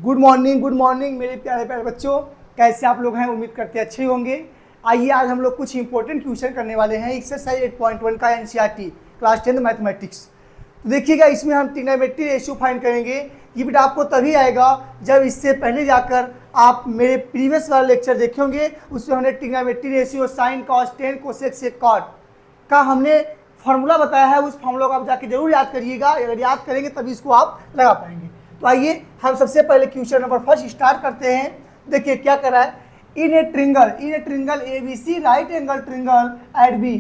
Good morning मेरे प्यारे प्यारे बच्चों। कैसे आप लोग हैं? उम्मीद करते हैं अच्छे होंगे। आइए आज हम लोग कुछ इंपॉर्टेंट क्वेश्चन करने वाले हैं एक्सरसाइज 8.1 का एनसीईआरटी क्लास 10 मैथमेटिक्स। तो देखिएगा, इसमें हम ट्रिग्नोमेट्री रेशियो फाइंड करेंगे। ये बेटा आपको तभी आएगा जब इससे पहले जाकर आप मेरे प्रीवियस वाला लेक्चर देखे होंगे। उसमें हमने trigonometry ratio sine cos tan cosec sec cot का हमने फार्मूला बताया है। उस फार्मूला को आप जाके जरूर याद करिएगा। अगर याद करेंगे तभी इसको आप लगा पाएंगे। तो आइए हम सबसे पहले क्वेश्चन नंबर फर्स्ट स्टार्ट करते हैं। देखिए क्या कर रहा है। In A triangle A B C right angle triangle at B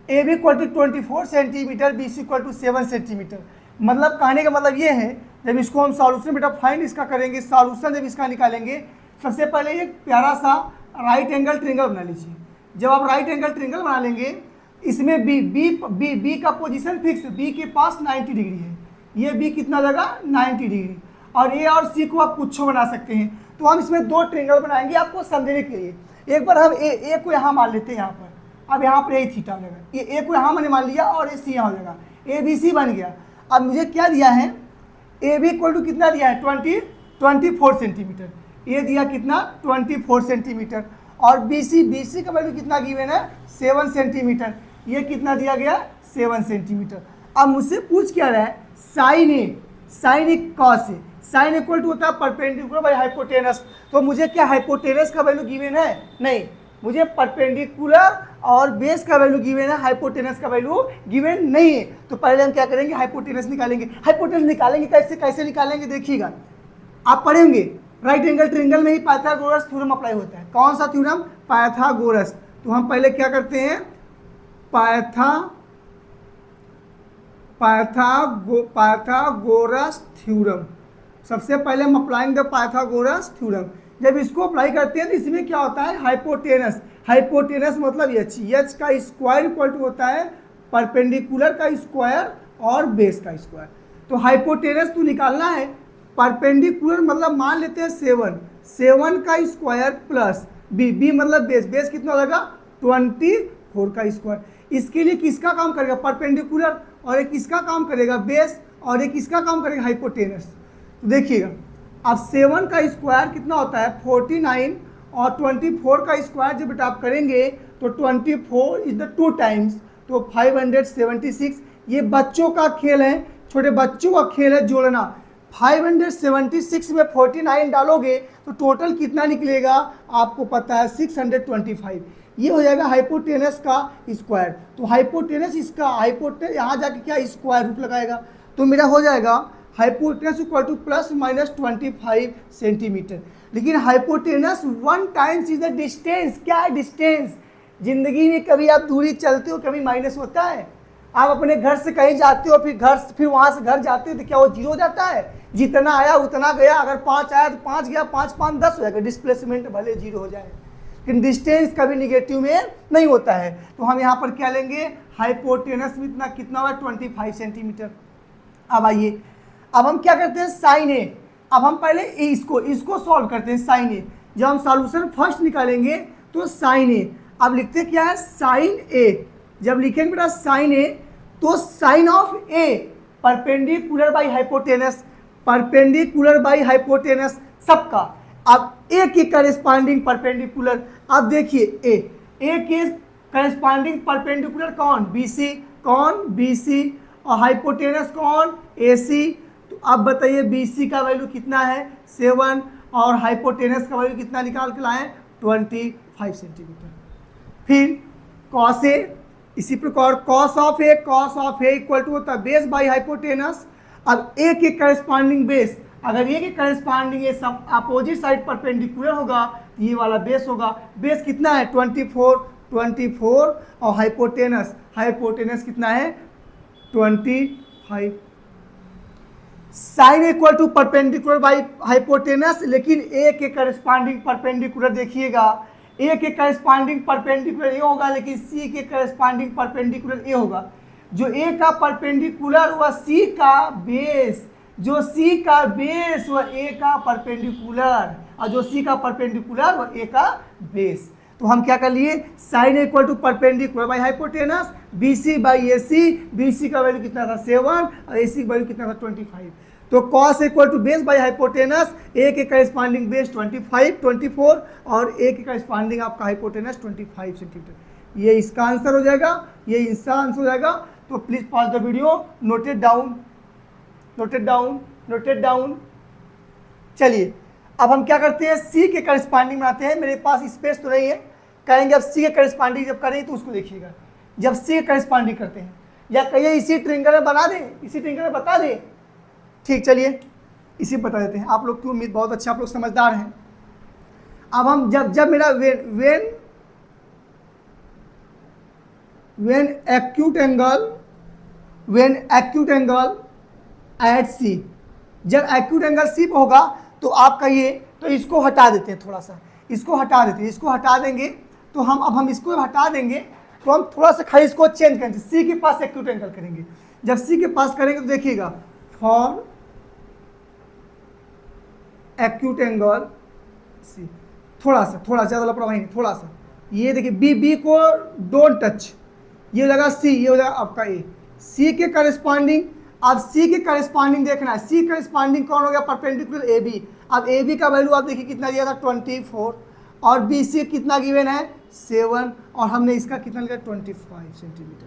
A B equal to 24 centimetre B C equal to 7 centimetre. मतलब कहने का मतलब ये है, जब इसको हम सॉल्यूशन बेटा फाइंड इसका करेंगे, सॉल्यूशन जब इसका निकालेंगे, सबसे पहले एक प्यारा सा राइट एंगल ट्रिंगल बना लीजिए। जब आप राइट एंगल ट्रिंगल बना लेंगे, इसमें बी का पोजीशन फिक्स, बी के पास 90 डिग्री है। ये बी कितना लगा 90 डिग्री, और ए और सी को आप कुछ बना सकते हैं। तो हम इसमें दो ट्रिंगल बनाएंगे आपको समझने के लिए। एक बार हम ए को यहाँ मान लेते हैं यहाँ पर। अब यहाँ पर ए थीटा हो जाएगा, ये ए को यहाँ मैंने मान लिया और ए सी यहाँ हो जाएगा, ए बी सी बन गया। अब मुझे क्या दिया है, ए बी इक्वल टू कितना दिया है 24 सेंटीमीटर। ये दिया कितना 24 सेंटीमीटर, और बी सी का वैल्यू कितना गिवन है 7 सेंटीमीटर। ये कितना दिया गया 7 सेंटीमीटर। अब मुझसे पूछ क्या रहा है, sine A cos A. Sine equal to होता है परपेंडिकुलर बाई हाइपोटेनस। तो मुझे क्या हाइपोटेनस का वैल्यू गिवन है? नहीं, मुझे परपेंडिकुलर और बेस का वैल्यू गिवन है, हाइपोटेनस का वैल्यू गिवन नहीं है। तो पहले हम क्या करेंगे, हाइपोटेनस निकालेंगे। हाइपोटेनस निकालेंगे कैसे निकालेंगे देखिएगा, आप पढ़ेंगे राइट एंगल ट्रिंगल में ही पाइथागोरस थ्योरम अप्लाई होता है। कौन सा थ्योरम? पाइथागोरस। तो हम पहले क्या करते हैं, पाइथागोरस थ्योरम। सबसे पहले हम अप्लाइंग द पाइथागोरस थ्योरम। जब इसको अप्लाई करते हैं तो इसमें क्या होता है, हाइपोटेनस मतलब एच का स्क्वायर इक्वल टू होता है परपेंडिकुलर का स्क्वायर और बेस का स्क्वायर। तो हाइपोटेनस तो निकालना है, परपेंडिकुलर मतलब मान लेते हैं 7 का स्क्वायर प्लस बी मतलब बेस कितना होगा 24 का स्क्वायर। इसके लिए किसका काम करेगा, परपेंडिकुलर, और एक किसका काम करेगा बेस, और एक किसका काम करेगा हाइपोटेनस। तो देखिएगा, अब 7 का स्क्वायर कितना होता है 49, और 24 का स्क्वायर जब बेटा आप करेंगे तो 24 इज द 2 टाइम्स, तो 576। ये बच्चों का खेल है, छोटे बच्चों का खेल है जोड़ना। 576 में 49 डालोगे तो टोटल कितना निकलेगा आपको पता है 625। ये हो जाएगा हाइपोटेनस का स्क्वायर। तो हाइपोटेनस यहाँ जाके क्या स्क्वायर रूट लगाएगा, तो मेरा हो जाएगा hypotenuse equal to plus minus 25 centimetre. लेकिन hypotenuse 1 times is the distance. क्या है डिस्टेंस? जिंदगी में कभी आप दूरी चलते हो, कभी माइनस होता है। आप अपने घर से कहीं जाते हो, फिर वहाँ से घर जाते हो, तो क्या वो 0 हो जाता है? जितना आया उतना गया। अगर 5 आया तो 5 गया, 5 10 हो जाएगा। डिस्प्लेसमेंट भले 0 हो जाए, लेकिन डिस्टेंस कभी निगेटिव में नहीं होता है। तो हम यहाँ पर क्या लेंगे, हाइपोटेनस में कितना हुआ 25 सेंटीमीटर। अब आइए, अब हम क्या करते हैं साइन ए। अब हम पहले इसको सॉल्व करते हैं साइन ए। जब हम सॉल्यूशन फर्स्ट निकालेंगे तो साइन ए। अब लिखते क्या है साइन ए। जब लिखेंगे बेटा साइन ए, तो sine of A perpendicular by hypotenuse सबका। अब ए के करेस्पॉन्डिंग परपेंडिकुलर, अब देखिए ए के करेस्पॉन्डिंग परपेंडिकुलर कौन, बी सी, और हाइपोटेनस कौन, ए सी। तो अब बताइए बी सी का वैल्यू कितना है 7, और हाइपोटेनस का वैल्यू कितना निकाल के लाए 25 सेंटीमीटर। फिर कॉस ए, इसी प्रकार cos of A equal to होता है बेस बाई हाइपोटेनस। अब ए के करेस्पॉन्डिंग बेस, अगर ये के करेस्पॉन्डिंग ये सब अपोजिट साइड परपेंडिकुलर होगा, ये वाला बेस होगा। बेस कितना है 24, और हाइपोटेनस कितना है 25। Sine equal to perpendicular by hypotenuse, लेकिन ए के करेस्पॉन्डिंग परपेंडिकुलर देखिएगा, ए के करेस्पॉन्डिंग परपेंडिकुलर ए होगा, लेकिन सी के करेस्पॉन्डिंग परपेंडिकुलर ए होगा। जो ए का परपेंडिकुलर वह सी का बेस, जो सी का बेस वह ए का परपेंडिकुलर, और जो सी का परपेंडिकुलर वह ए का बेस। तो हम क्या कर लिए, sine equal to perpendicular by hypotenuse, B C by A C. B C का वैल्यू कितना था 7, और ए सी का वैल्यू कितना था 25। तो cos equal to base by hypotenuse, A के करस्पॉन्डिंग बेस 25 24 और ए के करस्पॉन्डिंग आपका हाइपोटेनस 25 सेंटीमीटर। ये इसका आंसर हो जाएगा, ये इसका आंसर हो जाएगा। तो please pause the video, noted down, noted down, noted down. चलिए अब हम क्या करते हैं, सी के करस्पॉन्डिंग बनाते हैं। मेरे पास स्पेस तो नहीं है, कहेंगे अब सी के करस्पॉन्डिंग जब करें तो उसको देखिएगा। जब सी के करस्पॉन्डिंग करते हैं या कहिए इसी ट्रिंगल में बना दें, इसी ट्रिंगल में बता दें, ठीक चलिए इसी बता देते हैं। आप लोग की उम्मीद बहुत अच्छा, आप लोग समझदार हैं। अब हम जब मेरा वेन एक्यूट एंगल एट सी, जब एक्यूट एंगल सी पे होगा तो आप कहिए, तो इसको हटा देते हैं, थोड़ा सा इसको हटा देते हैं। इसको हटा देंगे तो हम इसको हटा देंगे तो हम थोड़ा सा खाली इसको चेंज करेंगे, सी के पास एक्यूट एंगल करेंगे। जब सी के पास करेंगे तो देखिएगा फॉर एक्यूट एंगल सी, थोड़ा ज़्यादा लापरवाही नहीं, थोड़ा सा ये देखिए बी को डोंट टच, ये हो जाएगा सी, ये हो जाएगा आपका ए। सी के करस्पॉन्डिंग, अब सी के करस्पॉन्डिंग देखना है, सी करस्पॉन्डिंग कौन हो गया, परपेंडिकुलर ए बी। अब ए बी का वैल्यू आप देखिए कितना दिया था 24 और बी सी कितना गिवन है 7 और हमने इसका कितना लिया 25 सेंटीमीटर।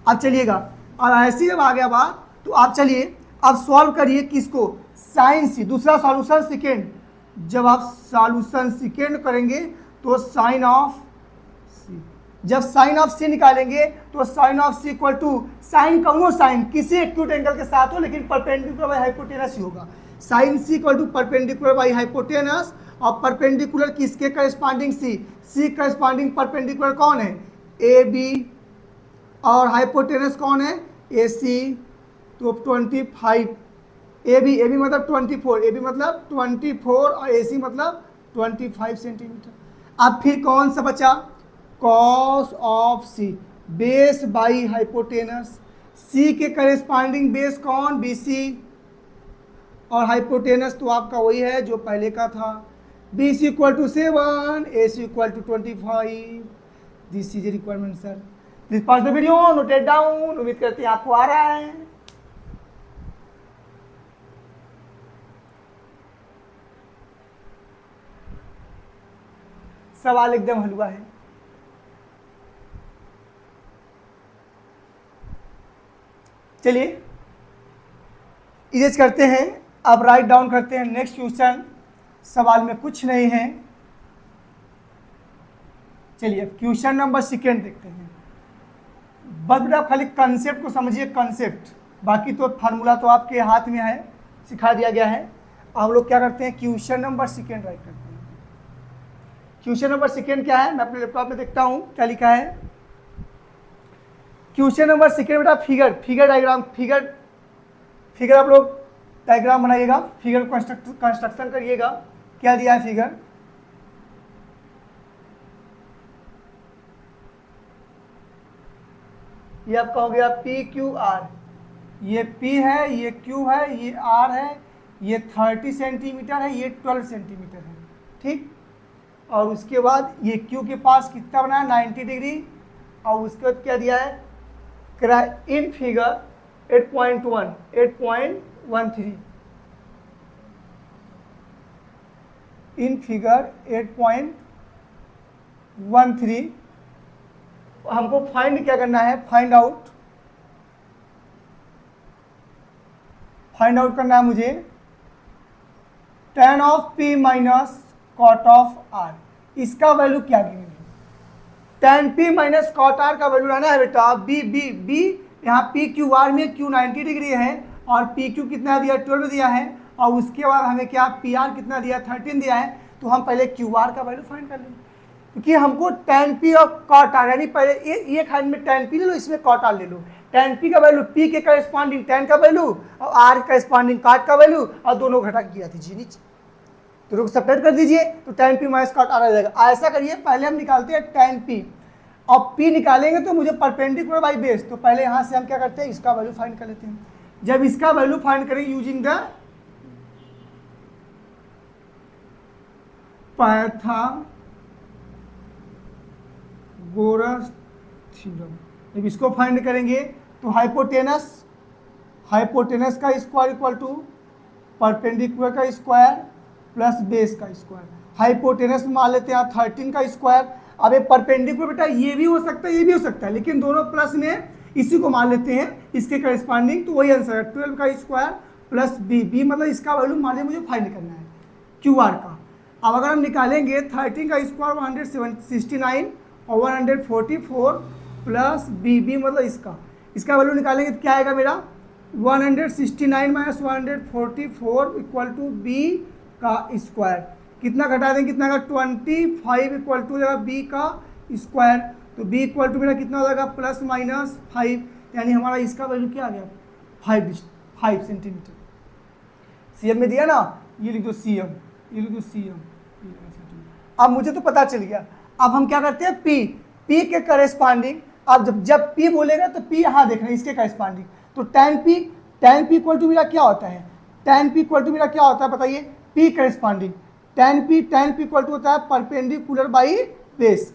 अब चलिएगा, और ऐसे जब आ गया बात तो आप चलिए अब सॉल्व करिए किसको, साइन सी, दूसरा सॉल्यूशन सेकेंड। जब आप सॉल्यूशन सेकेंड करेंगे तो साइन ऑफ सी, जब साइन ऑफ सी निकालेंगे तो sine of C equal to sine कौनो साइन किसी एक्यूट एंगल के साथ हो लेकिन परपेंडिकुलर बाई हाइपोटेनस ही होगा। Sine C equal to perpendicular by hypotenuse, और परपेंडिकुलर किसके करस्पॉन्डिंग सी करस्पॉन्डिंग परपेंडिकुलर कौन है ए बी, और हाइपोटेनस कौन है ए सी। तो 25 ए बी मतलब 24, ए बी मतलब 24 और ए सी मतलब 25 सेंटीमीटर। अब फिर कौन सा बचा, cos of C base by hypotenuse, C के करस्पॉन्डिंग बेस कौन बी सी, और हाइपोटेनस तो आपका वही है जो पहले का था, B C equal to 7, A C equal to 25। This is a requirement sir, this part the video, noted down. उम्मीद करते हैं आपको आ रहा है। सवाल एकदम हलवा है। चलिए इरेज करते हैं, अब राइट डाउन करते हैं नेक्स्ट क्वेश्चन। सवाल में कुछ नहीं है। चलिए अब क्वेश्चन नंबर सेकेंड देखते हैं। बस बेटा खाली कंसेप्ट को समझिए, कंसेप्ट, बाकी तो फार्मूला तो आपके हाथ में है, सिखा दिया गया है। हम लोग क्या करते हैं, क्वेश्चन नंबर सेकेंड राइट करते हैं। क्वेश्चन नंबर सेकेंड क्या है, मैं अपने लैपटॉप में देखता हूँ क्या लिखा है। क्वेश्चन नंबर सेकेंड बेटा फिगर डायग्राम, फिगर आप लोग डायग्राम बनाइएगा, फिगर कंस्ट्रक्शन करिएगा। क्या दिया है फिगर, ये आपका हो गया पी क्यू आर, ये पी है, ये क्यू है, ये आर है, ये 30 सेंटीमीटर है, ये 12 सेंटीमीटर है, ठीक। और उसके बाद ये क्यू के पास कितना बना है 90 डिग्री, और उसके बाद क्या दिया है, इन फिगर 8.13 इन फिगर 8.13 हमको फाइंड क्या करना है, फाइंड आउट करना है मुझे tan of P minus cot of R। इसका वैल्यू क्या गिवन है, tan P minus cot R का वैल्यू रहना है बेटा बी। यहाँ P क्यू आर में Q 90 डिग्री है और P Q कितना दिया 12 दिया है, और उसके बाद हमें क्या पी आर कितना दिया 13 दिया है। तो हम पहले क्यू आर का वैल्यू फाइंड कर लेंगे, क्योंकि हमको tan P और कॉट आर, यानी पहले ये खान में tan P ले लो, इसमें कॉट आर ले लो। tan P का वैल्यू P के करस्पॉन्डिंग tan का वैल्यू और R के करस्पॉन्डिंग कॉट का वैल्यू, और दोनों घटा किया दीजिए नीचे, दोनों को सेपरेट कर दीजिए तो tan P minus cot R आ जाएगा। ऐसा करिए, पहले हम निकालते हैं tan P, और P निकालेंगे तो मुझे परपेंडिकुलर बाई बेस, तो पहले यहाँ से हम क्या करते हैं, इसका वैल्यू फाइंड कर लेते हैं। जब इसका वैल्यू फाइंड करेंगे यूजिंग द पाइथागोरस थ्योरम, जब इसको फाइंड करेंगे तो हाइपोटेनस का स्क्वायर इक्वल टू परपेंडिकुलर का स्क्वायर प्लस बेस का स्क्वायर, हाइपोटेनस में मान लेते हैं 13 का स्क्वायर। अब ये परपेंडिकुलर बेटा ये भी हो सकता है ये भी हो सकता है, लेकिन दोनों प्लस में इसी को मान लेते हैं इसके करस्पॉन्डिंग, तो वही आंसर है 12 का स्क्वायर प्लस बी मतलब इसका वैल्यू मान लीजिए मुझे फाइंड करना है क्यू आर का। अब अगर हम निकालेंगे 13 का स्क्वायर 169 और 144 प्लस बी मतलब इसका वैल्यू निकालेंगे तो क्या आएगा मेरा 169 माइनस 144 इक्वल टू बी का स्क्वायर। कितना घटा देंगे कितना आएगा 25 इक्वल टू जाएगा बी का स्क्वायर, तो बी इक्वल टू मेरा कितना हो जाएगा प्लस माइनस 5, यानी हमारा इसका वैल्यू क्या आ गया 5 सेंटीमीटर। सीएम में दिया ना, ये लिख दो सीएम, ये लिख दो सीएम। अब मुझे तो पता चल गया, अब हम क्या करते हैं पी के करेस्पॉन्डिंग, अब जब पी बोलेगा तो पी यहाँ देख रहे हैं इसके करेस्पॉन्डिंग, तो tan p इक्वल टू मेरा क्या होता है, tan p इक्वल टू मेरा क्या होता है बताइए, p corresponding tan p equal to होता है परपेंडिकुलर बाई बेस।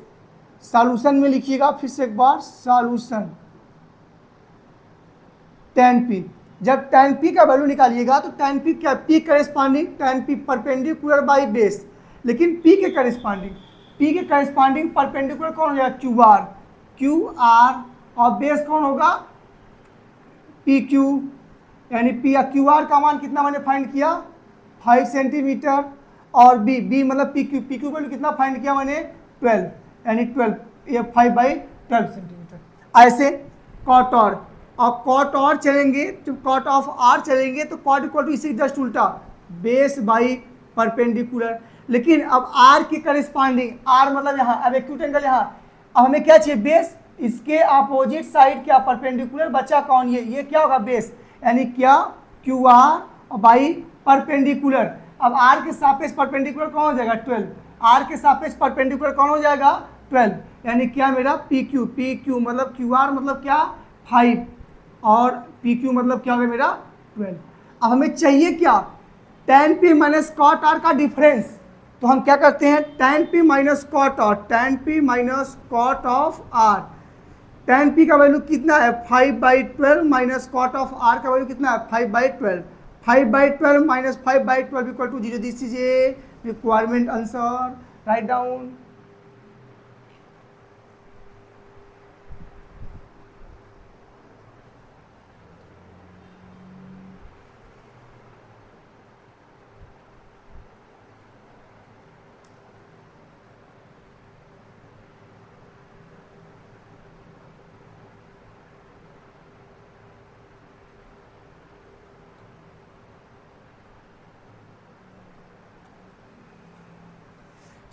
सॉल्यूशन में लिखिएगा फिर से एक बार, सॉल्यूशन tan p, जब tan p का वैल्यू निकालिएगा तो tan p क्या, p corresponding tan p perpendicular by base, लेकिन p के करेस्पॉन्डिंग परपेंडिकुलर कौन हो जाएगा क्यू आर और बेस कौन होगा पी क्यू, यानी पी क्यू आर का मान कितना मैंने फाइंड किया 5 सेंटीमीटर, और बी मतलब पी क्यू वैल्यू कितना फाइंड किया मैंने 12, यानी 12 ये 5/12 सेंटीमीटर। ऐसे कॉट और चलेंगे, जब कॉट ऑफ आर चलेंगे तो कॉट इक्वल टू इसी जस्ट उल्टा बेस बाई परपेंडिकुलर, लेकिन अब आर की करेस्पॉन्डिंग, आर मतलब यहाँ, अब एक्यूट एंगल यहाँ, अब हमें क्या चाहिए बेस, इसके अपोजिट साइड क्या परपेंडिकुलर बचा कौन, ये क्या होगा बेस, यानी क्या क्यू आर बाई परपेंडिकुलर। अब आर के सापेक्ष परपेंडिकुलर कौन हो जाएगा 12, आर के सापेक्ष परपेंडिकुलर कौन हो जाएगा 12, यानी क्या मेरा पी क्यू मतलब क्यू आर मतलब क्या 5 और पी क्यू मतलब क्या होगा मेरा 12। अब हमें चाहिए क्या tan p minus cot R का डिफरेंस, तो हम क्या करते हैं tan p minus cot R, tan p minus cot of R, tan p का वैल्यू कितना है 5/12 माइनस कॉट ऑफ r का वैल्यू कितना है 5/12, 5/12 minus 5/12 equal to 0। This is a requirement answer, right down.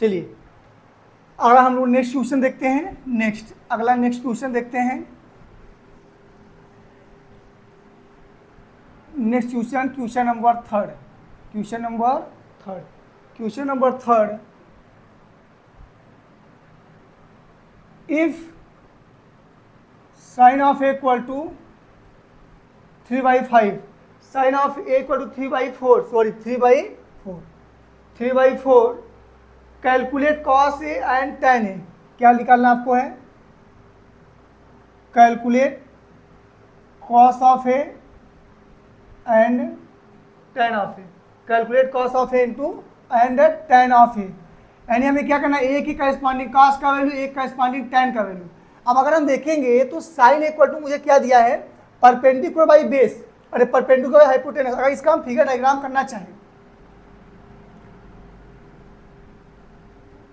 चलिए अगर हम लोग नेक्स्ट क्वेश्चन देखते हैं, नेक्स्ट क्वेश्चन देखते हैं। Next question number third, if sine of A equal to 3/5, sine of A equal to 3/4 calculate cos A and tan A, क्या निकालना आपको है, calculate cos of A and tan of A, calculate cos of A into and tan of A, यानी हमें क्या करना है A की करस्पॉन्डिंग कॉस का वैल्यू, ए करस्पॉन्डिंग tan का वैल्यू। अब अगर हम देखेंगे तो साइन इक्वल टू मुझे क्या दिया है परपेंडिकुलर बाई बेस, अरे परपेंडिकुलर हाइपोटेनस, अगर इसका हम फिगर डायग्राम करना चाहें,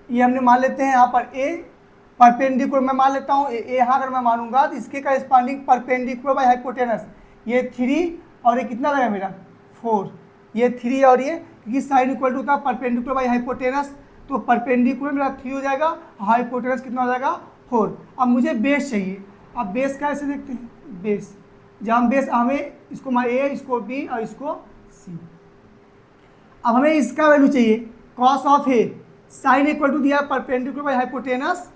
ये हमने मान लेते हैं यहाँ पर ए परपेंडिकुलर, मैं मान लेता हूँ ए यहाँ अगर मैं मानूंगा तो इसके करस्पॉन्डिंग परपेंडिकुलर बाई हाइपोटेनस, ये 3 और ये कितना लगा मेरा 4, ये 3 और ये, क्योंकि साइन इक्वल टू था परपेंडिकुलर बाई हाइपोटेनस, तो परपेंडिकुलर मेरा 3 हो जाएगा, हाइपोटेनस कितना हो जाएगा 4। अब मुझे बेस चाहिए, अब बेस कैसे देखते हैं, बेस जब हम बेस हमें इसको मान ए, इसको बी और इसको सी। अब हमें इसका वैल्यू चाहिए cos of A, sine equal to दिया परपेंडिकुलर बाई हाइपोटेनस,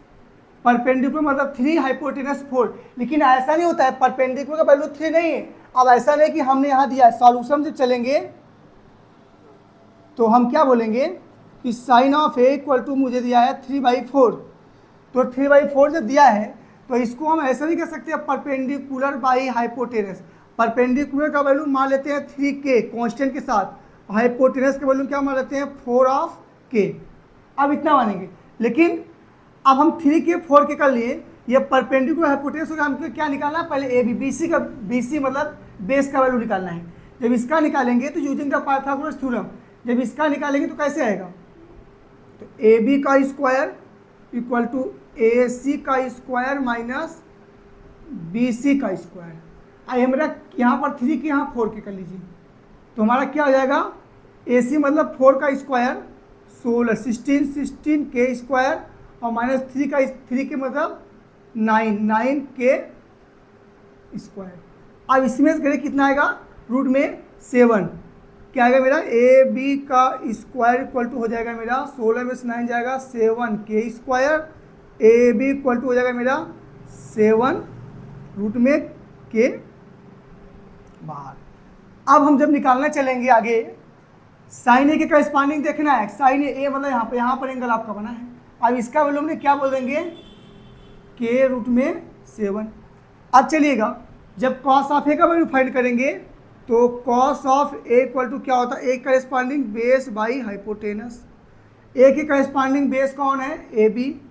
परपेंडिकुलर मतलब 3 हाइपोटेनस 4, लेकिन ऐसा नहीं होता है परपेंडिकुलर का वैल्यू 3 नहीं है। अब ऐसा नहीं कि हमने यहाँ दिया है, सॉल्यूशन से चलेंगे तो हम क्या बोलेंगे कि sine of A equal to मुझे दिया है 3/4, तो 3/4 जब दिया है तो इसको हम ऐसा नहीं कह सकते परपेंडिकुलर बाई हाइपोटेनस, परपेंडिकुलर का वैल्यू मान लेते हैं 3k कांस्टेंट के साथ, हाइपोटेनस का वैल्यू क्या मान लेते हैं 4 ऑफ के। अब इतना मानेंगे, लेकिन अब हम 3k 4k कर लिए, ये परपेंडिकुलर हाइपोटेनस होगा, हमको क्या निकालना है पहले ए बी, बी सी मतलब बेस का वैल्यू निकालना है। जब इसका निकालेंगे तो यूजिंग द पाइथागोरस थ्योरम, जब इसका निकालेंगे तो कैसे आएगा, तो ए बी का स्क्वायर इक्वल टू ए सी का स्क्वायर माइनस बी सी का स्क्वायर। आइए मेरा यहाँ पर 3 के यहाँ 4k कर लीजिए, तो हमारा क्या हो जाएगा, ए सी मतलब 4 का स्क्वायर 16, 16 के स्क्वायर और माइनस 3 के मतलब 9 के स्क्वायर। अब इसमें से करें कितना आएगा, रूट में 7, क्या आएगा मेरा ए बी का स्क्वायर इक्वल टू हो जाएगा मेरा 16 में से 9 जाएगा 7 के square, A B equal to हो जाएगा मेरा 7 रूट में के बाहर। अब हम जब निकालना चलेंगे आगे, साइन ए के करस्पॉन्डिंग देखना है, साइन ए मतलब यहाँ पर एंगल आपका बना है। अब इसका वैल्यू हमने क्या बोल देंगे, के रूट में 7। अब चलिएगा जब कॉस ऑफ ए का वैल्यू फाइंड करेंगे तो cos of A equal to क्या होता है, A corresponding base by hypotenuse. A के करस्पॉन्डिंग बेस कौन है, ए बी,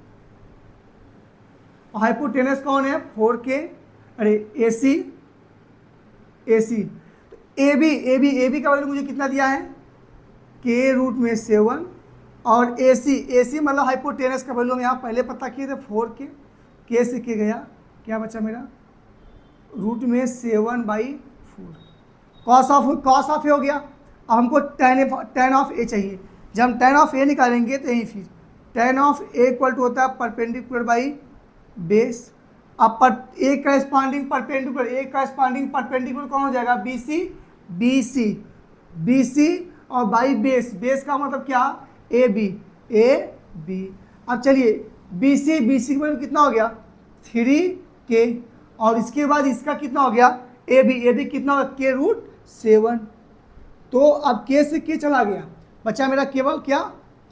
हाइपोटेनस कौन है 4k, अरे ए सी, तो ए बी का वैल्यू मुझे कितना दिया है, के रूट में 7, और ए सी मतलब हाइपोटेनस का वैल्यू हम यहाँ पहले पता किए थे 4k, के से के गया, क्या बचा मेरा रूट में 7/4। कॉस ऑफ ए हो गया। अब हमको tan ऑफ ए चाहिए, जब हम tan ऑफ ए निकालेंगे तो यहीं फिर tan of A equal to होता है परपेंडिकुलर बाई बेस। अब ए करस्पॉन्डिंग परपेंडिकुलर कौन हो जाएगा, बी सी और बाई बेस का मतलब क्या, ए बी। अब चलिए बी सी की वैल्यू कितना हो गया 3k, और इसके बाद इसका कितना हो गया ए बी कितना होगा के रूट 7। तो अब के से के चला गया, बचा मेरा केवल क्या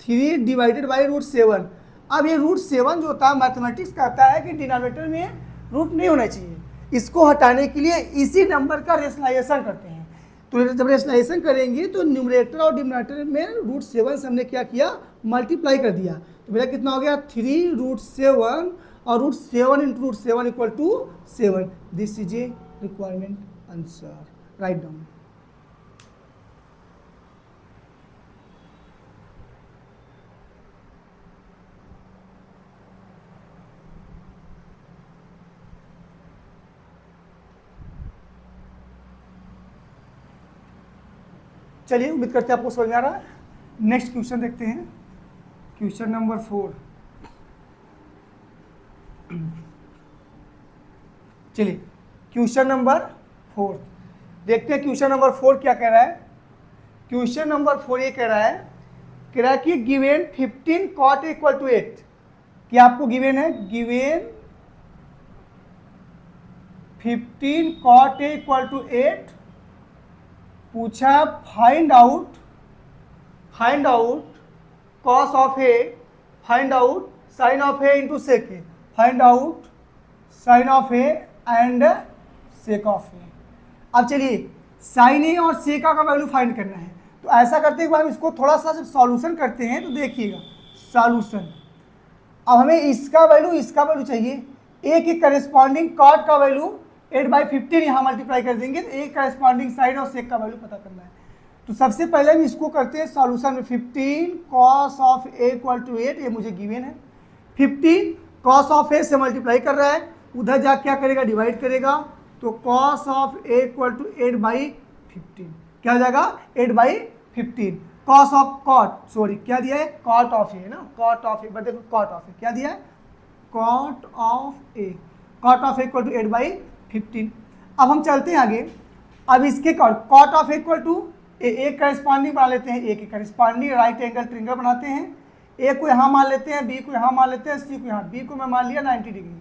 3 डिवाइडेड बाई रूट 7। अब ये रूट 7 जो होता है मैथमेटिक्स कहता है कि डिनोमिनेटर में रूट नहीं होना चाहिए, इसको हटाने के लिए इसी नंबर का रेशनलाइजेशन करते हैं। तो जब रेशनलाइजेशन करेंगे तो न्यूमरेटर और डिनोमिनेटर में रूट 7 से हमने क्या किया, मल्टीप्लाई कर दिया, तो मेरा कितना हो गया 3 रूट 7, और root 7 into root 7 equal to 7। This is a requirement answer, right down. चलिए उम्मीद करते हैं आपको समझ में आ रहा है। नेक्स्ट क्वेश्चन देखते हैं, क्वेश्चन नंबर 4। चलिए क्वेश्चन नंबर 4 देखते हैं। क्वेश्चन नंबर 4 क्या कह रहा है, क्वेश्चन नंबर 4 ये कह रहा है कि गिवेन 15 cot इक्वल टू 8, क्या आपको गिवेन है, गिवेन 15 cot इक्वल टू 8, पूछा find out cos of A, find out sine of A into sec A, find out sine of A and sec of A. अब चलिए sign ए और सेका का value find करना है, तो ऐसा करते हैं हम इसको थोड़ा सा जब सॉल्यूशन करते हैं तो देखिएगा सॉल्यूशन। अब हमें इसका वैल्यू चाहिए, ए के करस्पॉन्डिंग कॉट का वैल्यू 8/15 यहाँ मल्टीप्लाई कर देंगे तो एक करस्पॉन्डिंग साइन और सेक का वैल्यू पता करना है। तो सबसे पहले हम इसको करते हैं सॉल्यूशन में, 15 cos of A equal to 8, ये मुझे गिवन है। 15 cos ऑफ ए से मल्टीप्लाई कर रहा है, उधर जा क्या करेगा डिवाइड करेगा, तो cos of A equal to 8/15 क्या हो जाएगा 8/15। cos ऑफ कॉट, सॉरी क्या दिया है कॉट ऑफ ए ना, कॉट ऑफ ए, देखो कॉट ऑफ ए क्या दिया है, cot of A equal to 8/15। अब हम चलते हैं आगे, अब इसके cot of equal to A corresponding बना लेते हैं, ए के करस्पॉन्डिंग राइट एंगल ट्रिंगल बनाते हैं। ए को यहाँ मान लेते हैं, बी को यहाँ मान लेते हैं, सी को यहाँ, बी को मैं मान लिया 90 डिग्री।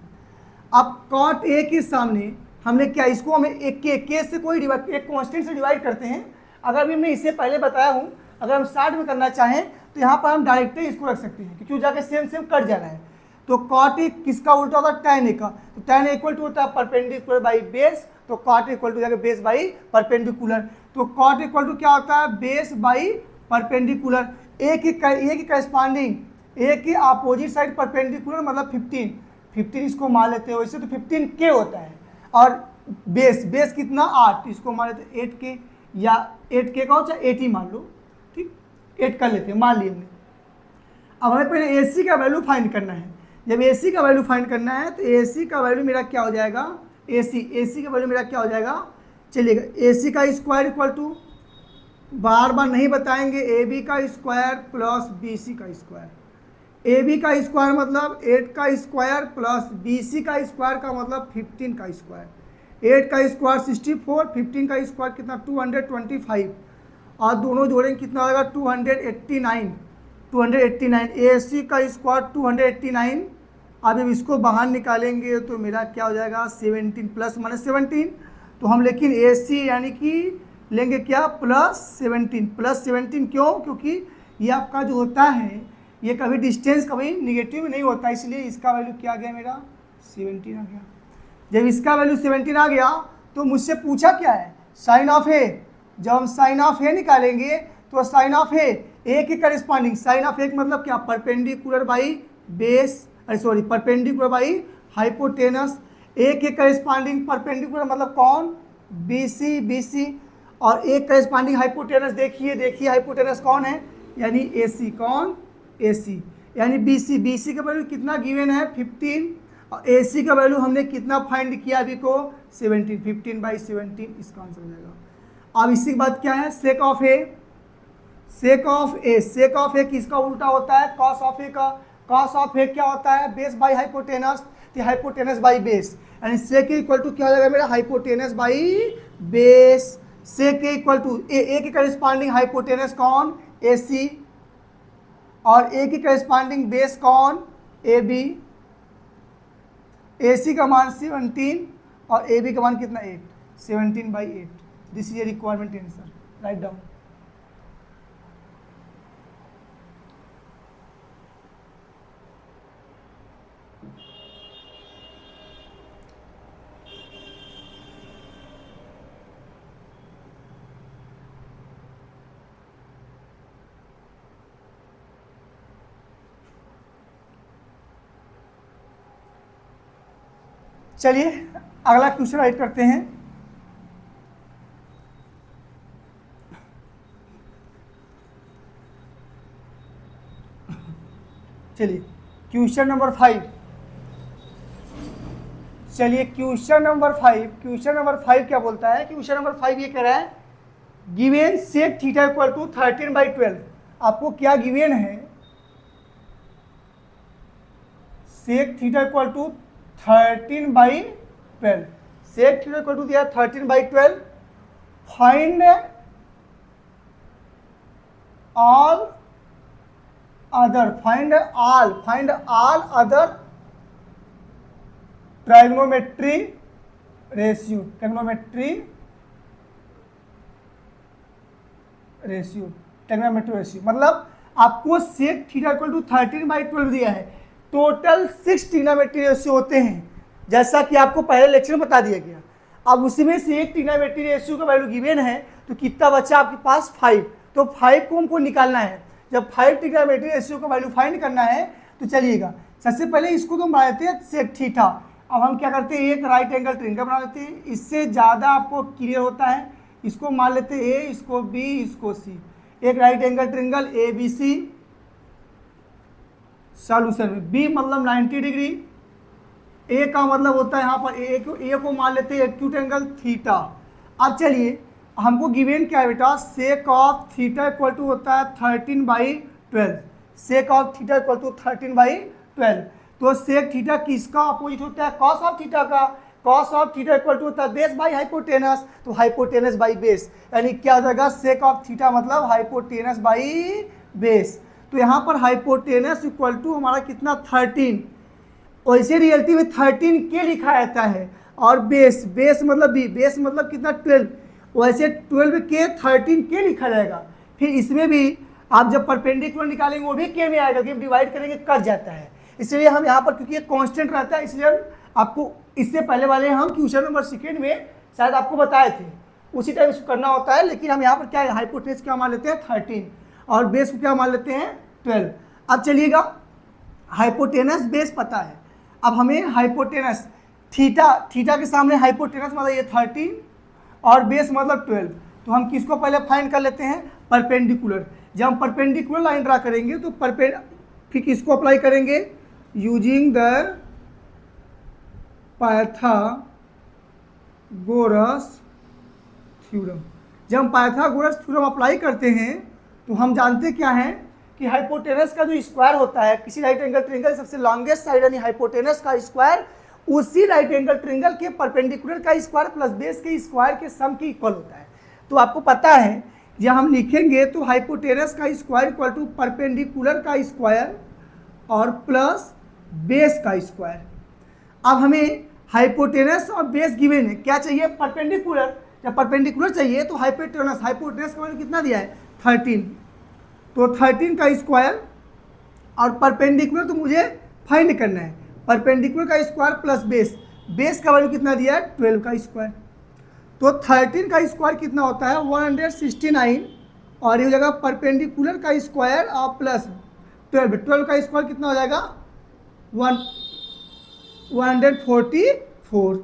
अब कॉट ए के सामने हमने क्या, इसको हमें एक के से कोई एक कांस्टेंट से डिवाइड करते हैं। अगर अभी हमने इससे पहले बताया हूँ, अगर हम 60 में करना चाहें तो यहाँ पर हम डायरेक्टली इसको रख सकते हैं क्योंकि जाके सेम कट जा रहा है। तो कॉट ए किसका उल्टा होता है, tan ए का, तो tan ए इक्वल टू होता है परपेंडिकुलर बाई बेस, तो कॉट इक्वल टू जाएगा बेस बाई परपेंडिकुलर। तो कॉट इक्वल टू क्या होता है, बेस बाई परपेंडिकुलर। ए की करस्पॉन्डिंग, ए की अपोजिट साइड परपेंडिकुलर मतलब 15 इसको मान लेते हो, वैसे तो 15K होता है। और बेस कितना 8, इसको मान लेते हैं 8K, या 8K का हो चाहे 8 ही मान लो, ठीक 8 कर लेते हैं, मान लिए हमने। अब हमें पहले AC का वैल्यू फाइंड करना है। जब AC का वैल्यू फाइंड करना है तो AC का वैल्यू मेरा क्या हो जाएगा, AC का वैल्यू मेरा क्या हो जाएगा, चलिएगा AC का स्क्वायर इक्वल टू, बार बार नहीं बताएंगे, AB का स्क्वायर प्लस BC का स्क्वायर। AB का स्क्वायर मतलब 8 का स्क्वायर प्लस BC का स्क्वायर का मतलब 15 का स्क्वायर। 8 का स्क्वायर 64, 15 का स्क्वायर कितना 225, और दोनों जोड़ेंगे कितना होगा 289। AC का स्क्वायर 289। अब इसको बाहर निकालेंगे तो मेरा क्या हो जाएगा 17 प्लस माइनस 17। तो हम लेकिन AC यानी कि लेंगे क्या +17 क्यों, क्योंकि ये आपका जो होता है ये कभी डिस्टेंस कभी निगेटिव नहीं होता, इसलिए इसका वैल्यू क्या आ गया मेरा 17 आ गया। जब इसका वैल्यू 17 आ गया तो मुझसे पूछा क्या है साइन ऑफ ए। जब हम साइन ऑफ ए निकालेंगे तो साइन ऑफ ए के करस्पॉन्डिंग, साइन ऑफ ए मतलब क्या perpendicular by base, perpendicular by hypotenuse. A के करस्पॉन्डिंग परपेंडिकुलर मतलब कौन BC, और एक करस्पॉन्डिंग हाइपोटेनस देखिए हाइपोटेनस कौन है, यानी AC, कौन AC, यानी BC का वैल्यू कितना गिवन है 15, और AC का वैल्यू हमने कितना फाइंड किया अभी को 17, 15/17 इसका आंसर हो जाएगा। अब इसी के बाद क्या है सेक ऑफ ए किसका उल्टा होता है कॉस ऑफ ए का। कॉस ऑफ ए क्या होता है बेस बाई हाइपोटेनस, तो हाइपोटेनस बाई बेस, यानी सेक इक्वल टू क्या हो जाएगा मेरा hypotenuse by base. Sec equal to A के करस्पॉन्डिंग हाइपोटेनस कौन AC, और ए की करस्पॉन्डिंग बेस कौन AB। AC का मान 17 और AB का मान कितना 8, 17/8। This is a requirement answer, right down. चलिए अगला क्वेश्चन राइट करते हैं। चलिए क्वेश्चन नंबर 5। क्वेश्चन नंबर 5 क्या बोलता है, क्वेश्चन नंबर 5 ये कह रहा है given sec theta equal to 13/12। आपको क्या गिवन है, sec theta equal to 13/12। Sec theta equal to दिया 13/12। Find all other trigonometry ratio, मतलब आपको सेक थीटा इक्वल टू 13/12 दिया है। टोटल 6 ट्रिग्नोमेट्री रेशियो होते हैं, जैसा कि आपको पहले लेक्चर में बता दिया गया। अब उसी में से एक ट्रिग्नोमेट्री रेशियो का वैल्यू गिवन है, तो कितना बचा आपके पास 5। तो 5 को हमको निकालना है। जब 5 ट्रिग्नोमेट्री रेशियो का वैल्यू फाइंड करना है तो चलिएगा सबसे पहले इसको तो बना लेते हैं सेक थीटा। अब हम क्या करते हैं एक राइट एंगल ट्रायंगल बना लेते हैं, इससे ज़्यादा आपको क्लियर होता है। इसको मान लेते हैं A, इसको B, इसको C। एक right angle triangle ABC। Solution में B मतलब 90 डिग्री, A का मतलब होता है यहाँ पर A को मान लेते हैं एक्यूट एंगल थीटा। अब चलिए हमको गिवन क्या है बेटा, sec of theta equal to होता है 13/12। Sec of theta equal to 13/12। तो सेक थीटा किसका अपोजिट होता है कॉस ऑफ थीटा का। Cos of theta equal to होता है बेस बाई हाइपोटेनस, तो हाइपोटेनस बाई बेस, यानी क्या हो जाएगा सेक ऑफ थीटा मतलब हाइपोटेनस बाई बेस। तो यहाँ पर हाइपोटेनस इक्वल टू हमारा कितना 13, वैसे रियलिटी में 13K लिखा जाता है, और बेस मतलब B, बेस मतलब कितना 12, वैसे 12K 13K लिखा जाएगा। फिर इसमें भी आप जब परपेंडिकुलर निकालेंगे वो भी K में आएगा, क्योंकि डिवाइड करेंगे कट जाता है। इसलिए हम यहाँ पर क्योंकि ये कांस्टेंट रहता है, इसलिए आपको इससे पहले वाले हम क्वेश्चन नंबर 2 में शायद आपको बताए थे, उसी टाइप इसको करना होता है। लेकिन हम यहाँ पर क्या है, हाइपोटेनस क्या मान लेते हैं 13 और बेस को क्या मान लेते हैं 12। अब चलिएगा, हाइपोटेनस बेस पता है, अब हमें हाइपोटेनस थीटा, थीटा के सामने हाइपोटेनस मतलब ये 13 और बेस मतलब 12, तो हम किसको पहले फाइंड कर लेते हैं, परपेंडिकुलर। जब हम परपेंडिकुलर लाइन ड्रा करेंगे तो फिर किसको अप्लाई करेंगे, यूजिंग द पाइथागोरस थ्योरम। जब हम पाइथागोरस थ्योरम अप्लाई करते हैं तो हम जानते क्या हैं कि हाइपोटेनस का जो स्क्वायर होता है किसी राइट एंगल ट्रायंगल, सबसे लॉन्गेस्ट साइड यानी हाइपोटेनस का स्क्वायर उसी राइट एंगल ट्रायंगल के परपेंडिकुलर का स्क्वायर प्लस बेस के स्क्वायर के सम के इक्वल होता है। तो आपको पता है जब हम लिखेंगे तो हाइपोटेनस का स्क्वायर इक्वल टू परपेंडिकुलर का स्क्वायर और प्लस बेस का स्क्वायर। अब हमें हाइपोटेनस और बेस गिवन है, क्या चाहिए, परपेंडिकुलर। जब परपेंडिकुलर चाहिए तो हाइपोटेनस का वैल्यू कितना दिया है 13, तो 13 का स्क्वायर और परपेंडिकुलर तो मुझे फाइंड करना है, परपेंडिकुलर का स्क्वायर प्लस बेस, बेस का वैल्यू कितना दिया है 12 का स्क्वायर। तो 13 का स्क्वायर कितना होता है 169 और ये हो जाएगा परपेंडिकुलर का स्क्वायर और प्लस 12 का स्क्वायर कितना हो जाएगा 144।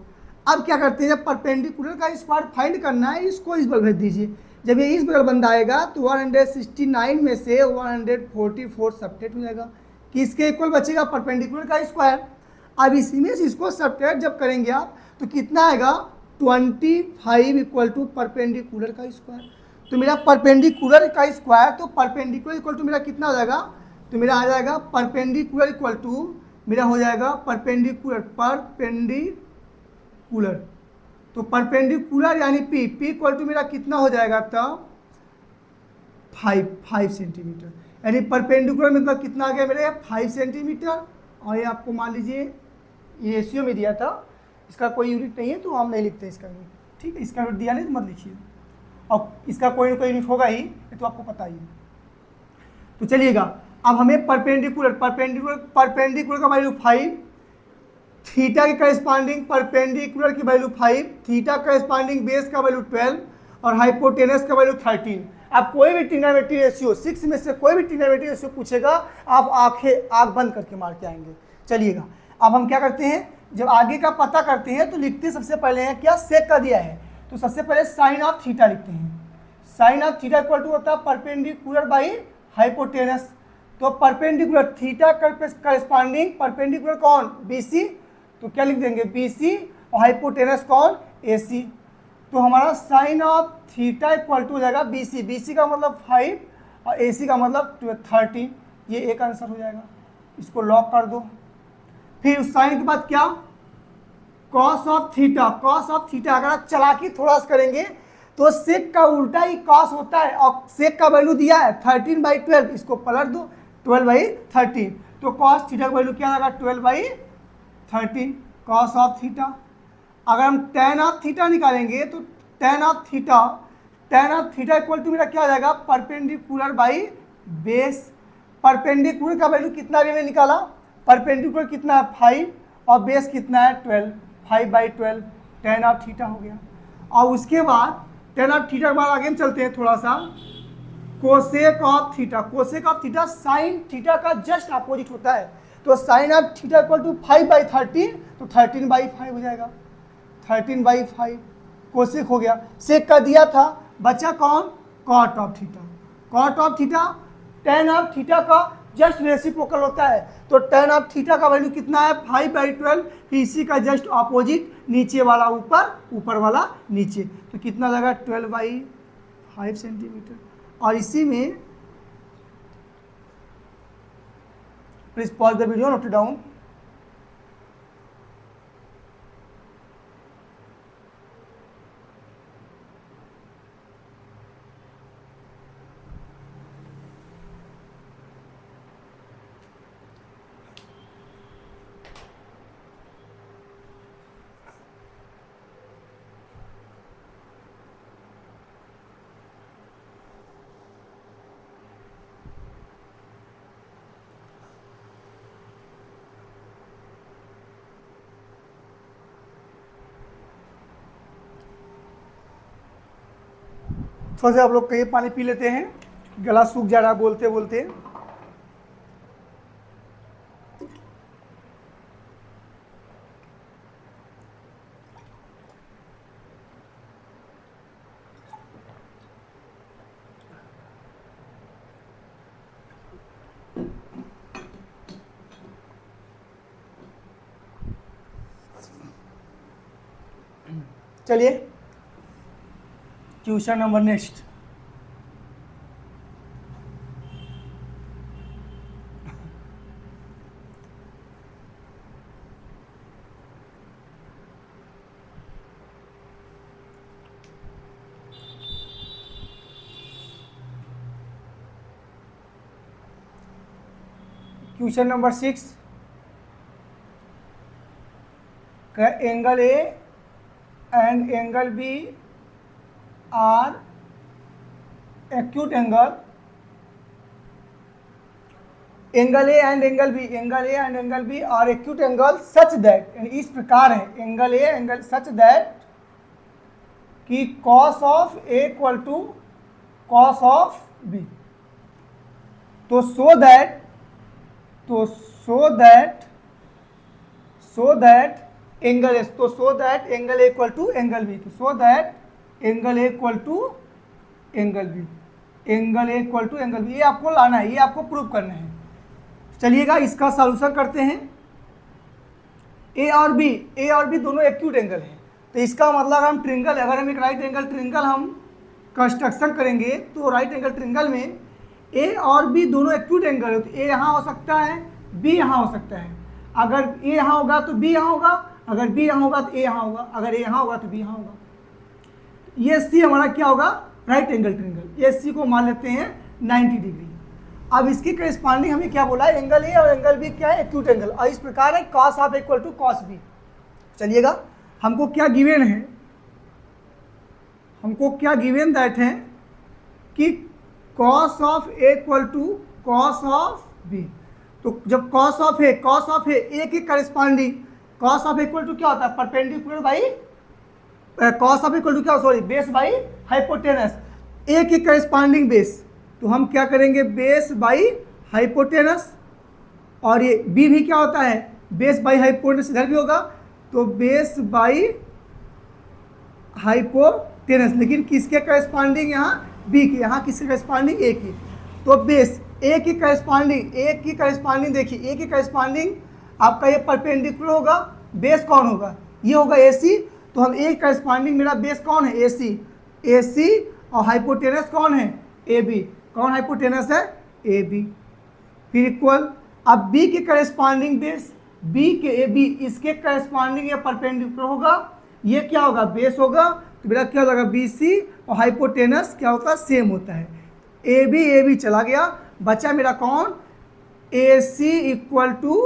अब क्या करते हैं, जब परपेंडिकुलर का स्क्वायर फाइंड करना है इसको इस बगल भेज दीजिए, जब ये इस बगल बंद आएगा तो 169 में से 144 सब्ट्रैक्ट हो जाएगा, किसके इक्वल बचेगा, परपेंडिकुलर का स्क्वायर। अब इसी में से इसको सब्ट्रैक्ट जब करेंगे आप तो कितना आएगा 25 इक्वल टू परपेंडिकुलर का स्क्वायर। तो मेरा परपेंडिकुलर का स्क्वायर, तो परपेंडिकुलर इक्वल टू मेरा कितना हो जाएगा, तो मेरा आ जाएगा परपेंडिकुलर इक्वल टू मेरा हो जाएगा परपेंडिकुलर तो परपेंडिकुलर यानी पी इक्वल टू मेरा कितना हो जाएगा तब 5 सेंटीमीटर, यानी परपेंडिकुलर मतलब कितना आ गया मेरे 5 सेंटीमीटर। और ये आपको मान लीजिए ये रेशियो में दिया था, इसका कोई यूनिट नहीं है तो हम नहीं लिखते इसका यूनिट, ठीक है, इसका यूनिट दिया नहीं तो मत लिखिए, और इसका कोई ना कोई यूनिट होगा ही, ये तो आपको पता ही है। तो चलिएगा, अब हमें परपेंडिकुलर का वैल्यू 5, थीटा के करस्पॉन्डिंग परपेंडिकुलर की वैल्यू 5, थीटा करस्पॉन्डिंग बेस का वैल्यू 12 और हाइपोटेनस का वैल्यू 13। आप कोई भी ट्रिग्नोमेट्री रेशियो 6 में से कोई भी ट्रिग्नोमेट्री रेशियो पूछेगा आप आंख बंद करके मार के आएंगे। चलिएगा, अब हम क्या करते हैं, जब आगे का पता करते हैं तो लिखते सबसे पहले हैं क्या, सेक का दिया है तो सबसे पहले साइन ऑफ थीटा लिखते हैं, sine of theta equal to होता है परपेंडिकुलर बाई हाइपोटेनस। तो परपेंडिकुलर थीटा करस्पॉन्डिंग परपेंडिकुलर कौन, BC, तो क्या लिख देंगे BC और हाइपोटेनस कौन, AC। तो हमारा sine of theta equal to हो जाएगा BC का मतलब 5 और AC का मतलब 13, ये एक आंसर हो जाएगा, इसको लॉक कर दो। फिर उस साइन के बाद क्या, कॉस ऑफ थीटा अगर आप चालाकी थोड़ा सा करेंगे तो सेक का उल्टा ही कॉस होता है, और सेक का वैल्यू दिया है 13/12, इसको पलट दो 12/13, तो कॉस थीटा का वैल्यू क्या आएगा 12/13 कॉस ऑफ थीटा। अगर हम टेन ऑफ थीटा निकालेंगे तो tan of theta equal to मेरा क्या हो जाएगा परपेंडिकुलर बाई बेस। परपेंडिकुलर का वैल्यू कितना भी मैंने निकाला, परपेंडिकुलर कितना है 5 और बेस कितना है 12, 5/12 टेन ऑफ थीटा हो गया। और उसके बाद टेन ऑफ थीटा के बाद आगे हम चलते हैं थोड़ा सा, cosec of theta sine theta का जस्ट अपोजिट होता है, तो sine of theta equal to 5/13 तो 13/5 हो जाएगा, 13/5 कोसेक हो गया। सेक का दिया था, बचा कौन, cot of theta tan of theta का जस्ट रेसिप्रोकल होता है, तो टेन ऑफ थीटा का वैल्यू कितना है 5/12, फिर इसी का जस्ट ऑपोजिट नीचे वाला ऊपर वाला नीचे, तो कितना लगा 12/5 सेंटीमीटर। और इसी में please pause the video, note down. थोड़ा सा आप लोग कहीं पानी पी लेते हैं, गला सूख जा रहा है बोलते बोलते। चलिए question number next. Question number 6, angle A and angle B are acute angle. Angle A and angle B, angle A and angle B are acute angle such that, इस प्रकार है angle A angle such that कि cos of A equal to cos of B. तो so that angle S, तो so that angle A equal to angle B, तो so that angle A equal to angle B, angle A equal to angle B, ये आपको लाना है, ये आपको prove करना है। चलिएगा इसका सॉल्यूशन करते हैं। ए और बी दोनों एक्यूट एंगल है, तो इसका मतलब हम ट्रिंगल, अगर हम एक राइट एंगल ट्रिंगल हम कंस्ट्रक्शन करेंगे तो राइट एंगल ट्रिंगल में ए और बी दोनों एक्यूट एंगल है, तो ए यहाँ हो सकता है, बी यहाँ हो सकता है। अगर ए यहाँ होगा तो बी यहाँ होगा, अगर बी यहाँ होगा तो ए यहाँ होगा, अगर ए यहाँ होगा तो बी यहाँ होगा। ये सी हमारा क्या होगा, राइट एंगल ट्रिंगल। ये सी को मान लेते हैं 90 डिग्री। अब इसके करेस्पॉन्डिंग हमें क्या बोला है, एंगल ए और एंगल बी क्या है, एक्यूट एंगल, और इस प्रकार है cos of equal to cos B. चलिएगा हमको क्या गिवन है, हमको क्या गिवन दैट है कि cos of A equal to cos of B. तो जब कॉस ऑफ ए के corresponding, cos of equal to क्या होता है, perpendicular by, cos of equal to क्या, sorry, base by hypotenuse, A के करेस्पॉन्डिंग बेस, तो हम क्या करेंगे, बेस बाई हाइपोटेनस। और ये बी भी क्या होता है, बेस बाई हाइपोटेनस, इधर भी होगा, तो बेस बाई हाइपोटेनस, लेकिन किसके करेस्पॉन्डिंग, यहाँ बी की, यहाँ किसके करेस्पॉन्डिंग, ए की। तो बेस ए की करेस्पॉन्डिंग देखिए, ए की करेस्पॉन्डिंग आपका ये परपेंडिकुलर होगा, बेस कौन होगा, ये होगा ए सी। तो हम ए करेस्पॉन्डिंग, मेरा बेस कौन है, ए सी, और हाइपोटेनस कौन है, ए बी। कौन हाइपोटेनस है, ए बी। फिर इक्वल, अब बी के करेस्पॉन्डिंग बेस, बी के ए बी, इसके करेस्पॉन्डिंग ये परपेंडिकुलर होगा, ये क्या होगा, बेस होगा, तो मेरा क्या होगा, बी सी, और हाइपोटेनस क्या होता है, सेम होता है। ए बी चला गया, बचा मेरा कौन, ए C equal to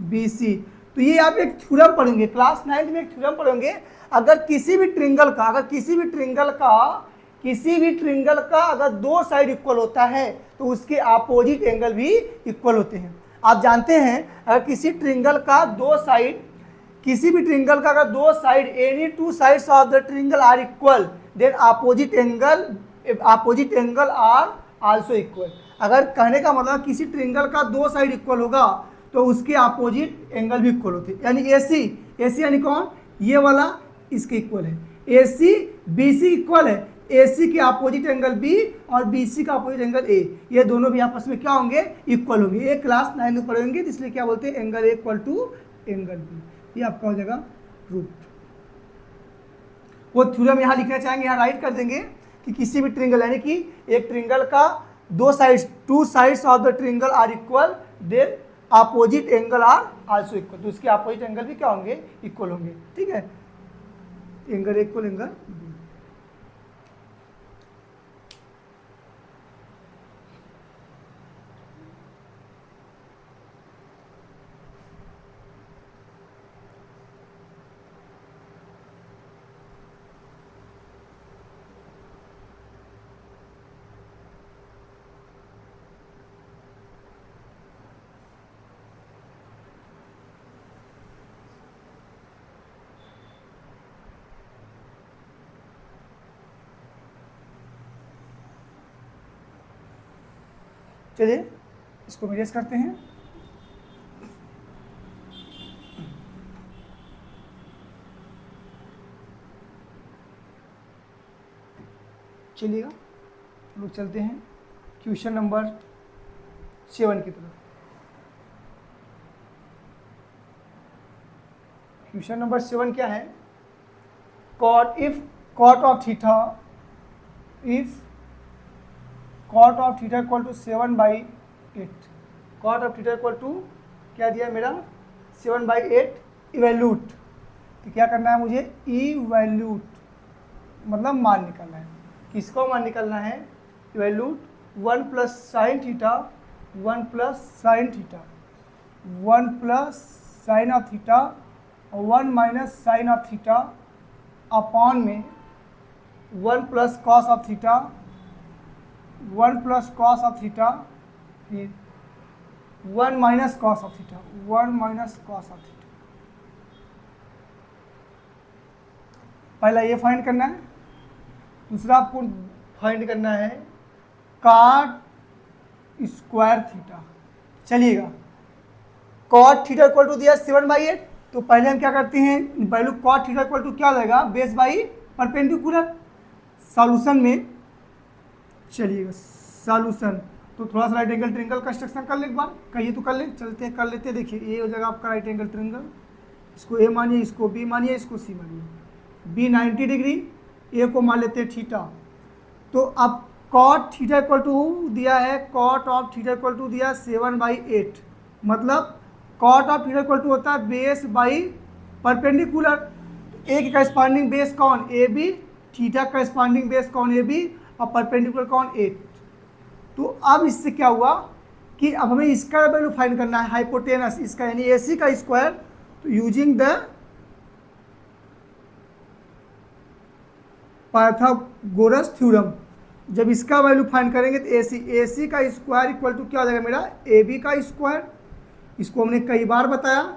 B C. तो ये आप एक थ्योरम पढ़ेंगे, क्लास 9 में एक थ्योरम पढ़ेंगे, अगर किसी भी ट्रिंगल का अगर दो साइड इक्वल होता है तो उसके अपोजिट एंगल भी इक्वल होते हैं। आप जानते हैं अगर किसी भी ट्रिंगल का अगर दो side, any two sides of the triangle are equal, then opposite angle are also equal. अगर कहने का मतलब किसी ट्रिंगल का दो साइड इक्वल होगा तो उसके अपोजिट एंगल भी इक्वल होते हैं। यानी ए सी यानी कौन, ये वाला इसके इक्वल है, ए सी बी सी इक्वल है, ए सी के अपोजिट एंगल बी और बी सी का अपोजिट एंगल ए, ये दोनों भी आपस में क्या होंगे, इक्वल होंगे। ये क्लास 9 में पढ़ेंगे, इसलिए क्या बोलते हैं, angle A equal to angle B, ये आपका हो जाएगा प्रूफ। वो थ्योरम यहाँ लिखना चाहेंगे, यहाँ राइट कर देंगे कि किसी भी ट्रिंगल, यानी कि एक ट्रिंगल का दो sides, two sides of the triangle are equal, then opposite angle are also equal, तो उसके अपोजिट एंगल भी क्या होंगे, इक्वल होंगे। ठीक है, एंगल इक्वल एंगल बी। चलिए इसको इरेज करते हैं। चलिएगा लोग चलते हैं क्वेश्चन नंबर 7 की तरफ। क्वेश्चन नंबर 7 क्या है? cot if cot of theta if cot of theta equal to 7/8 cot of theta equal to क्या दिया मेरा 7/8 इवेल्यूट। तो क्या करना है मुझे? इवेल्यूट मतलब मान निकालना है। किसको मान निकालना है? Evaluate 1 plus sine theta 1 plus sine theta 1 plus sine of theta 1 minus sine of theta upon में 1 plus cos of theta 1 plus cos of theta फिर 1 minus cos of theta 1 minus cos of theta. पहला ये find करना है। दूसरा आपको find करना है कॉट स्क्वायर थीटा। चलिएगा कॉट थीटा इक्वल टू दिया 7/8, तो पहले हम क्या करते हैं? Value cot theta equal to क्या हो जाएगा? Base by perpendicular. सॉल्यूशन में चलिएगा सॉल्यूशन तो थोड़ा सा राइट एंगल ट्रायंगल कंस्ट्रक्शन कर ले एक बार। कहिए तो कर ले, चलते हैं कर लेते हैं। देखिए ये हो जाएगा आपका राइट एंगल ट्रायंगल। इसको ए मानिए, इसको बी मानिए, इसको सी मानिए। बी 90 डिग्री, ए को मान लेते हैं थीटा। तो अब कॉट थीटा इक्वल टू दिया है, cot of theta equal to दिया 7/8, मतलब cot of theta equal to होता है बेस बाई परपेंडिकुलर। ए की करस्पॉन्डिंग बेस कौन? A B. Theta corresponding base कौन? A B. और परपेंडिकुलर कौन? 8। तो अब इससे क्या हुआ कि अब हमें इसका वैल्यू फाइंड करना है, हाइपोटेनस इसका यानी ए सी का स्क्वायर। तो यूजिंग द पाइथागोरस थ्योरम जब इसका वैल्यू फाइंड करेंगे तो ए सी का स्क्वायर इक्वल टू क्या हो जाएगा मेरा? ए बी का स्क्वायर। इसको हमने कई बार बताया।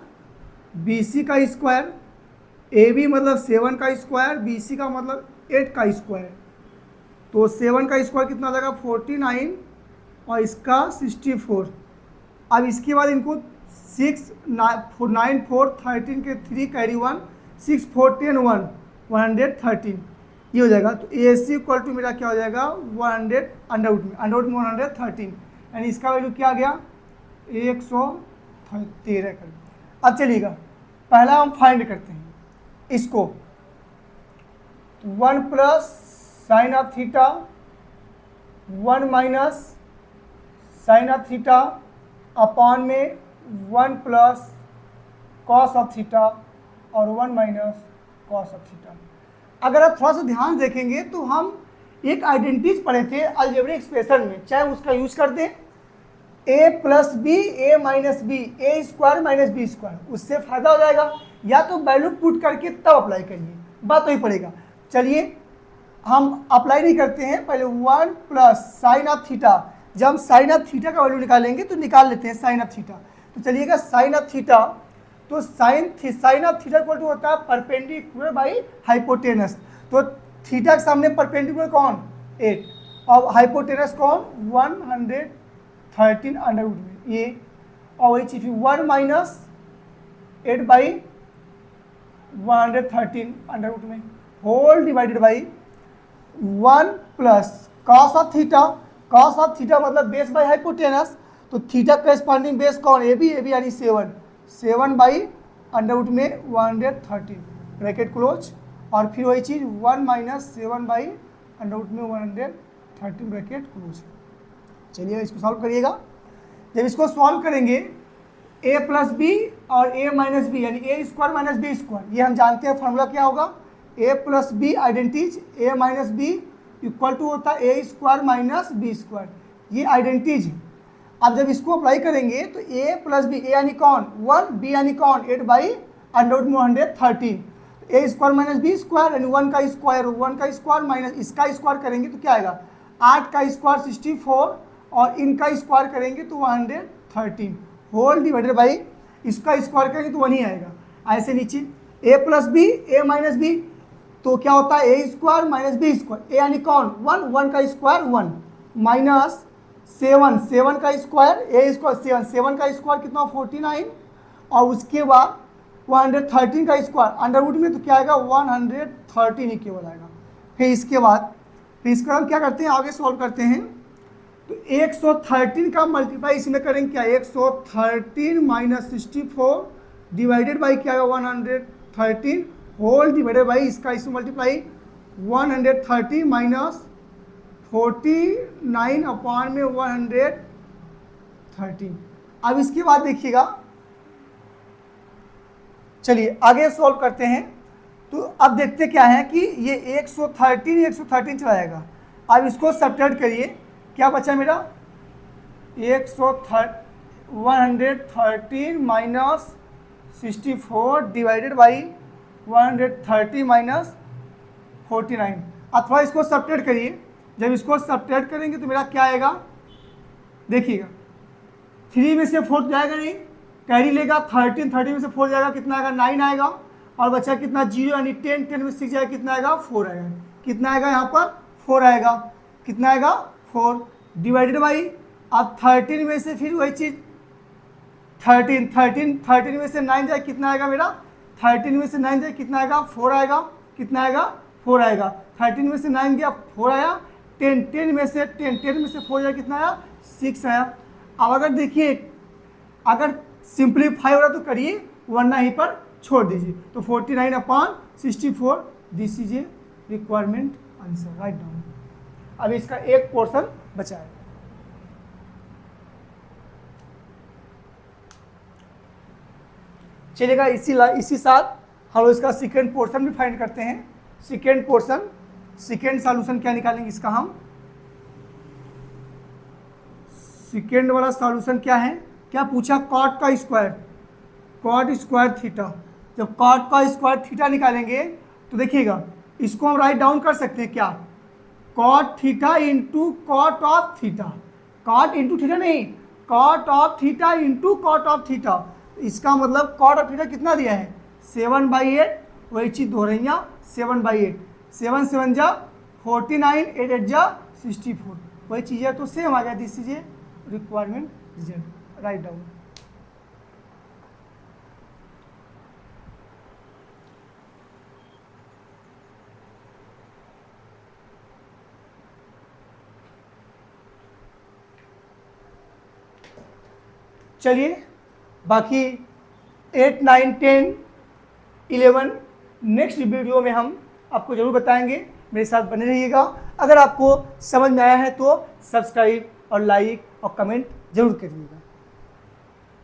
बी सी का स्क्वायर, ए बी मतलब 7 का स्क्वायर, बी सी का मतलब 8 का स्क्वायर। तो 7 का स्क्वायर कितना आ जाएगा? 49 और इसका 64। अब इसके बाद इनको 6 9 4 13 के 3 कैरी 1 6 4 10 1 113 ये हो जाएगा। तो ए सी इक्वल टू मेरा क्या हो जाएगा? 100 अंडरवुड में 113 यानी इसका वैल्यू क्या आ गया? 113 कर। अब चलिएगा पहला हम फाइंड करते हैं इसको। 1 plus sine of theta 1 minus sine of theta upon में 1 प्लस कॉस ऑफ थीटा और 1 माइनस कॉस ऑफ थीटा। अगर आप थोड़ा सा ध्यान देखेंगे तो हम एक आइडेंटिटीज पढ़े थे अलजेब्रिक एक्सप्रेशन में, चाहे उसका यूज कर दें a plus B A minus B A square minus B square, उससे फायदा हो जाएगा। या तो वैल्यू पुट करके तब अप्लाई करिए, बात वही पड़ेगा। चलिए हम अप्लाई नहीं करते हैं, पहले 1 प्लस साइन ऑफ थीटा। जब हम साइन ऑफ थीटा का वैल्यू निकालेंगे तो निकाल लेते हैं साइन ऑफ थीटा। तो चलिएगा साइन ऑफ थीटा, तो sine of theta equal to होता है परपेंडिकुलर बाई हाइपोटेनस। तो थीटा के सामने परपेंडिकुलर कौन? 8 और हाइपोटेनस कौन? 113 अंडरवुड में ये। और वही चीज 1 माइनस 8/113 अंडरवुड में whole divided by 1 plus cos of theta. Cos of theta मतलब बेस बाई हाइपोटेनस। तो थीटा करस्पॉन्डिंग बेस कौन? ए बी यानी 7/अंडरवुड में 113 ब्रैकेट क्लोज। और फिर वही चीज़ 1 माइनस 7/अंडरवुड में 113 ब्रैकेट क्लोज। चलिए इसको सॉल्व करिएगा। जब इसको सॉल्व करेंगे a प्लस बी और a माइनस बी यानी a square minus B square, ये हम जानते हैं फॉर्मूला क्या होगा? a plus B identities a minus B equal to होता है a square minus B square, ये आइडेंटिज है। अब जब इसको अप्लाई करेंगे तो a प्लस बी, a यानी कौन? 1, b यानी कौन? 8/अंडरवुड में 113। a square minus B square यानी 1 का स्क्वायर माइनस इसका स्क्वायर करेंगे तो क्या आएगा? 8 का स्क्वायर 64 और इनका स्क्वायर करेंगे तो 113 होल डिवाइडेड बाई इसका स्क्वायर करेंगे तो 1 ही आएगा। ऐसे नीचे a plus B A minus B, तो क्या होता है? a square minus B square, a यानी कौन? 1 का स्क्वायर 1 माइनस 7 7 का स्क्वायर ए स्क्वायर 7 7 का स्क्वायर कितना 49 और उसके बाद 113 का स्क्वायर अंडरवुड में तो क्या आएगा 113 ही केवल आएगा। फिर इसके बाद हम क्या करते हैं आगे सॉल्व करते हैं। तो 113 का मल्टीप्लाई इसमें करेंगे क्या 113 माइनस 64 डिवाइडेड बाई क्या आएगा 113 होल डिवाइडेड बाई इसका इसमें मल्टीप्लाई 130 माइनस 49 अपॉन में 113। अब इसके बाद देखिएगा, चलिए आगे सॉल्व करते हैं। तो अब देखते क्या है कि ये 113 चला जाएगा। अब इसको सब्ट्रैक्ट करिए, क्या बचा मेरा 113 माइनस 64 डिवाइडेड बाई 130 माइनस 49। अथवा इसको सब्ट्रैक्ट करिए, जब इसको सब्ट्रैक्ट करेंगे तो मेरा क्या आएगा देखिएगा 3 में से 4 जाएगा नहीं, कैरी लेगा 13 में से 4 जाएगा कितना आएगा 9 आएगा और बचा कितना 0 यानी 10 में 6 जाएगा कितना आएगा 4 आएगा। कितना आएगा यहाँ पर 4 आएगा, कितना आएगा 4 डिवाइडेड बाई अब 13 में से फिर वही चीज़ 13 में से 9 जाए कितना आएगा मेरा 13 में से 9 जाए कितना आएगा 4 आएगा, कितना आएगा 4 आएगा। 13 में से 9 गया 4 आया, 10 में से 4 जाए कितना आया 6 आया। अब अगर देखिए अगर सिंप्लीफाई हो रहा तो करिए वरना यहीं पर छोड़ दीजिए। तो 49 upon 64 this is a requirement answer, right down. अब इसका एक पोर्शन बचा है। चलिएगा इसी साथ हम इसका सेकेंड पोर्शन भी फाइंड करते हैं। सेकेंड पोर्शन सेकेंड सॉल्यूशन क्या निकालेंगे इसका हम, सेकेंड वाला सॉल्यूशन क्या है, क्या पूछा कॉट का स्क्वायर, कॉट स्क्वायर थीटा। जब कॉट का स्क्वायर थीटा निकालेंगे तो देखिएगा इसको हम राइट डाउन कर सकते हैं क्या cot theta into cot of theta, cot into theta नहीं cot of theta into cot of theta. इसका मतलब कॉट ऑफ थीटा कितना दिया है 7/8, वही चीज़ दोहराइया 7/8, 7 7 जा 49, 8 8 जा 64, वही चीज़ है तो सेम आ गया। This is a requirement result, right down. चलिए बाकी 8 9 10 11 नेक्स्ट वीडियो में हम आपको जरूर बताएंगे, मेरे साथ बने रहिएगा। अगर आपको समझ में आया है तो सब्सक्राइब और लाइक और कमेंट जरूर करिएगा।